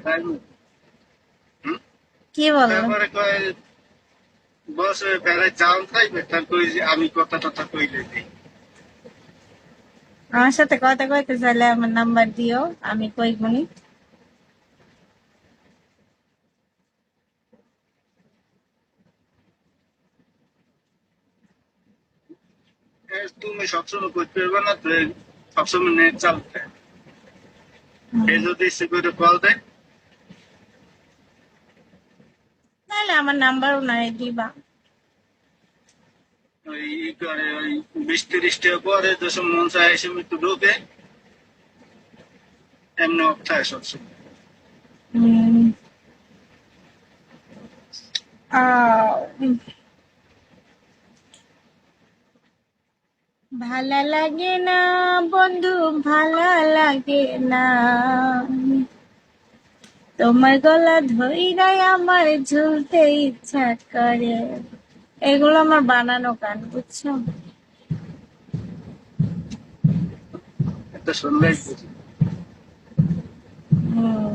তাই না? হুম? কি বললো? তারপরে কয় বসে বেড়ায় যাওন থাকবে, তার কই যে আমি কথা টথা কইলে দিই। আমার সাথে কথা কইতে চাইলে আমার নাম্বার দিও, আমি কইবনি। তুমি সবসময় করতে পারবে না তো, সবসময় নেট চালতে। এই যদি ইচ্ছে করে কল দেয়, তাহলে আমার নাম্বারও নাই, দিবা। ওই ই করে ওই 20-30 টাকা পরে যেসব মন চায় এসে একটু ঢোকে, এমনি অফ থাকে সবসময়। হুম। আহ, ভালা লাগে না বন্ধু, ভালা লাগে না, তোমার গলা ধইরাই আমার ঝুলতে ইচ্ছা করে। এগুলো আমার বানানো গান, বুঝছো? এটা শুনলেই বুঝি। হুম।